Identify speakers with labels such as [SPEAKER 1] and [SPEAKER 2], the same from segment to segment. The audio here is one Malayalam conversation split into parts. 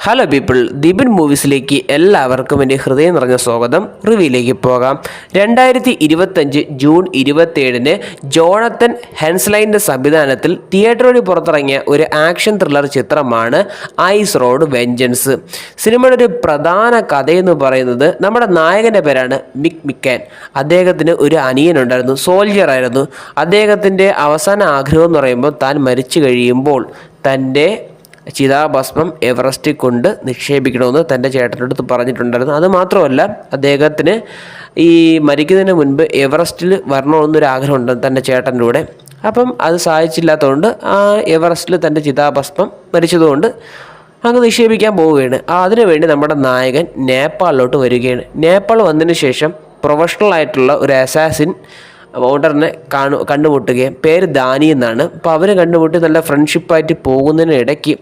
[SPEAKER 1] ഹലോ പീപ്പിൾ, ദിബിൻ മൂവീസിലേക്ക് എല്ലാവർക്കും എൻ്റെ ഹൃദയം നിറഞ്ഞ സ്വാഗതം. റിവ്യൂയിലേക്ക് പോകാം. 2025 ജൂൺ 27 ജോണത്തൻ ഹെൻസ്ലൈൻ്റെ സംവിധാനത്തിൽ തിയേറ്ററിൽ പുറത്തിറങ്ങിയ ഒരു ആക്ഷൻ ത്രില്ലർ ചിത്രമാണ് ഐസ് റോഡ് വെഞ്ചൻസ്. സിനിമയുടെ ഒരു പ്രധാന കഥയെന്ന് പറയുന്നത് നമ്മുടെ നായകൻ്റെ പേരാണ് മിക് മിക്കാൻ. അദ്ദേഹത്തിന് ഒരു അനിയനുണ്ടായിരുന്നു, സോൾജിയറായിരുന്നു. അദ്ദേഹത്തിൻ്റെ അവസാന ആഗ്രഹം എന്ന് പറയുമ്പോൾ താൻ മരിച്ചു കഴിയുമ്പോൾ തൻ്റെ ചിതാഭസ്മം എവറസ്റ്റിൽ കൊണ്ട് നിക്ഷേപിക്കണമെന്ന് തൻ്റെ ചേട്ടൻ്റെ അടുത്ത് പറഞ്ഞിട്ടുണ്ടായിരുന്നു. അതുമാത്രമല്ല, അദ്ദേഹത്തിന് ഈ മരിക്കുന്നതിന് മുൻപ് എവറസ്റ്റിൽ വരണമെന്നൊരാഗ്രഹമുണ്ട് തൻ്റെ ചേട്ടൻ്റെ കൂടെ. അപ്പം അത് സാധിച്ചില്ലാത്തതുകൊണ്ട് ആ എവറസ്റ്റിൽ തൻ്റെ ചിതാഭസ്മം മരിച്ചതുകൊണ്ട് അങ്ങ് നിക്ഷേപിക്കാൻ പോവുകയാണ്. അതിനുവേണ്ടി നമ്മുടെ നായകൻ നേപ്പാളിലോട്ട് വരികയാണ്. നേപ്പാൾ വന്നതിന് ശേഷം പ്രൊഫഷണൽ ആയിട്ടുള്ള ഒരു അസാസിൻ ഓർഡറിനെ കണ്ടുമുട്ടുകയും പേര് ദാനി എന്നാണ്. അപ്പോൾ അവർ കണ്ടുമുട്ടി നല്ല ഫ്രണ്ട്ഷിപ്പായിട്ട് പോകുന്നതിനിടയ്ക്ക്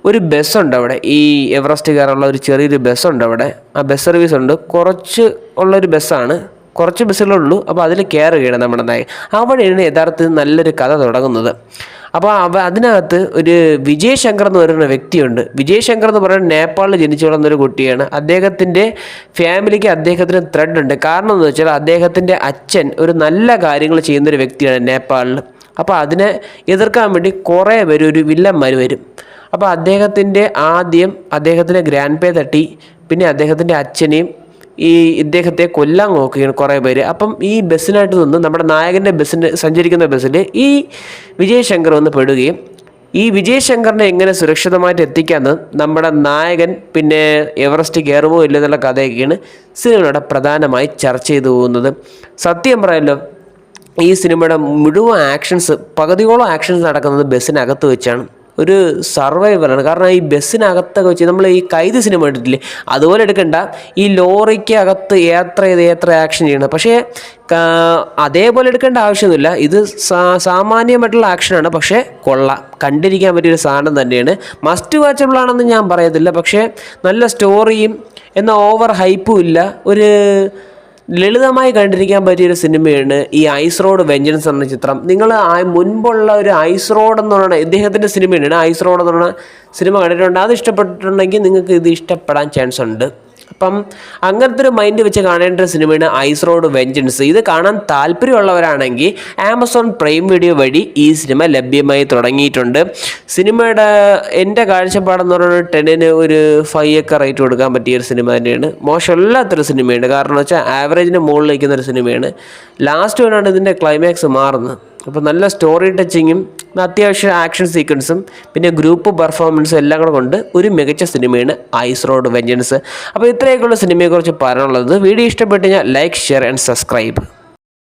[SPEAKER 1] ഒരു ബസ്സുണ്ട് അവിടെ. ഈ എവറസ്റ്റ് കയറാനുള്ള ഒരു ചെറിയൊരു ബസ്സുണ്ട് അവിടെ. ആ ബസ് സർവീസ് ഉണ്ട്, കുറച്ച് ഉള്ളൊരു ബസ്സാണ്, കുറച്ച് ബസ്സുകളുള്ളൂ. അപ്പോൾ അതിൽ കയറുകയാണ് നമ്മുടെ നായകൻ. അവിടെയാണ് യഥാർത്ഥത്തിൽ നല്ലൊരു കഥ തുടങ്ങുന്നത്. അപ്പോൾ അതിനകത്ത് ഒരു വിജയ് ശങ്കർ എന്ന് പറയുന്ന വ്യക്തിയുണ്ട്. വിജയ് ശങ്കർ എന്ന് പറയുന്നത് നേപ്പാളിൽ ജനിച്ചു വളർന്നൊരു കുട്ടിയാണ്. അദ്ദേഹത്തിൻ്റെ ഫാമിലിക്ക് അദ്ദേഹത്തിന് ത്രെഡ് ഉണ്ട്. കാരണം എന്ന് വെച്ചാൽ അദ്ദേഹത്തിൻ്റെ അച്ഛൻ ഒരു നല്ല കാര്യങ്ങൾ ചെയ്യുന്നൊരു വ്യക്തിയാണ് നേപ്പാളിൽ. അപ്പോൾ അതിനെ എതിർക്കാൻ വേണ്ടി കുറേ പേര്, ഒരു വില്ലന്മാർ വരും. അപ്പോൾ ആദ്യം അദ്ദേഹത്തിൻ്റെ ഗ്രാൻഡ് പേ തട്ടി, പിന്നെ അദ്ദേഹത്തിൻ്റെ അച്ഛനെയും ഇദ്ദേഹത്തെ കൊല്ലാൻ നോക്കുകയാണ് കുറേ പേര്. അപ്പം ഈ ബസ്സിനായിട്ട് നിന്ന് നമ്മുടെ നായകൻ്റെ സഞ്ചരിക്കുന്ന ബസ്സിൽ ഈ വിജയ് ശങ്കർ വന്ന് പെടുകയും ഈ വിജയ് ശങ്കറിനെ എങ്ങനെ സുരക്ഷിതമായിട്ട് എത്തിക്കാമെന്ന് നമ്മുടെ നായകൻ പിന്നെ എവറസ്റ്റ് കയറുമോ ഇല്ലെന്നുള്ള കഥയൊക്കെയാണ് സിനിമയുടെ പ്രധാനമായി ചർച്ച ചെയ്തു പോകുന്നത്. സത്യം പറയാമല്ലോ, ഈ സിനിമയുടെ മുഴുവൻ പകുതിയോളം ആക്ഷൻസ് നടക്കുന്നത് ബസ്സിനകത്ത് വെച്ചാണ്. ഒരു സർവൈവലാണ്. കാരണം ഈ ബസ്സിനകത്തൊക്കെ വെച്ച് നമ്മൾ ഈ കൈത് സിനിമ കണ്ടിട്ടില്ലേ, അതുപോലെ എടുക്കണ്ട. ഈ ലോറിക്ക് അകത്ത് എത്ര ആക്ഷൻ ചെയ്യണം. പക്ഷേ അതേപോലെ എടുക്കേണ്ട ആവശ്യമൊന്നുമില്ല. ഇത് സാമാന്യമായിട്ടുള്ള ആക്ഷനാണ്, പക്ഷേ കൊള്ളാം, കണ്ടിരിക്കാൻ പറ്റിയൊരു സാധനം തന്നെയാണ്. മസ്റ്റ് വാച്ചബിൾ ആണെന്ന് ഞാൻ പറയത്തില്ല, പക്ഷേ നല്ല സ്റ്റോറിയും എന്നാൽ ഓവർ ഹൈപ്പും ഇല്ല, ഒരു ലളിതമായി കണ്ടിരിക്കാൻ പറ്റിയൊരു സിനിമയാണ് ഈ ഐസ് റോഡ് വെഞ്ചൻസ് എന്ന ചിത്രം. നിങ്ങൾ മുൻപുള്ള ഒരു ഐസ് റോഡ് എന്ന് പറയുന്ന ഇദ്ദേഹത്തിൻ്റെ സിനിമയാണ്. ഐസ് റോഡ് എന്ന് പറയുന്ന സിനിമ കണ്ടിട്ടുണ്ട്. അത് ഇഷ്ടപ്പെട്ടിട്ടുണ്ടെങ്കിൽ നിങ്ങൾക്ക് ഇത് ഇഷ്ടപ്പെടാൻ ചാൻസ് ഉണ്ട്. അപ്പം അങ്ങനത്തെ ഒരു മൈൻഡ് വെച്ച് കാണേണ്ട ഒരു സിനിമയാണ് ഐസ് റോഡ് വെഞ്ചൻസ്. ഇത് കാണാൻ താല്പര്യമുള്ളവരാണെങ്കിൽ ആമസോൺ പ്രൈം വീഡിയോ വഴി ഈ സിനിമ ലഭ്യമായി തുടങ്ങിയിട്ടുണ്ട്. സിനിമയുടെ എൻ്റെ കാഴ്ചപ്പാടെന്ന് പറയുന്നത് 10-ന് ഒരു 5 ഒക്കെ റേറ്റ് കൊടുക്കാൻ പറ്റിയൊരു സിനിമ തന്നെയാണ്. മോശമില്ലാത്തൊരു സിനിമയാണ്. കാരണം വെച്ചാൽ ആവറേജിന് മുകളിൽ നിൽക്കുന്നൊരു സിനിമയാണ്. ലാസ്റ്റ് വേണമാണ് ഇതിൻ്റെ ക്ലൈമാക്സ് മാറുന്നത്. അപ്പോൾ നല്ല സ്റ്റോറി ടച്ചിങ്ങും അത്യാവശ്യം ആക്ഷൻ സീക്വൻസും പിന്നെ ഗ്രൂപ്പ് പെർഫോമൻസും എല്ലാം കൂടെ കൊണ്ട് ഒരു മികച്ച സിനിമയാണ് ഐസ് റോഡ് വെഞ്ചൻസ്. അപ്പോൾ ഇത്രയൊക്കെയുള്ള സിനിമയെക്കുറിച്ച് പറയാനുള്ളത്. വീഡിയോ ഇഷ്ടപ്പെട്ടു കഴിഞ്ഞാൽ ലൈക്ക്, ഷെയർ ആൻഡ് സബ്സ്ക്രൈബ്.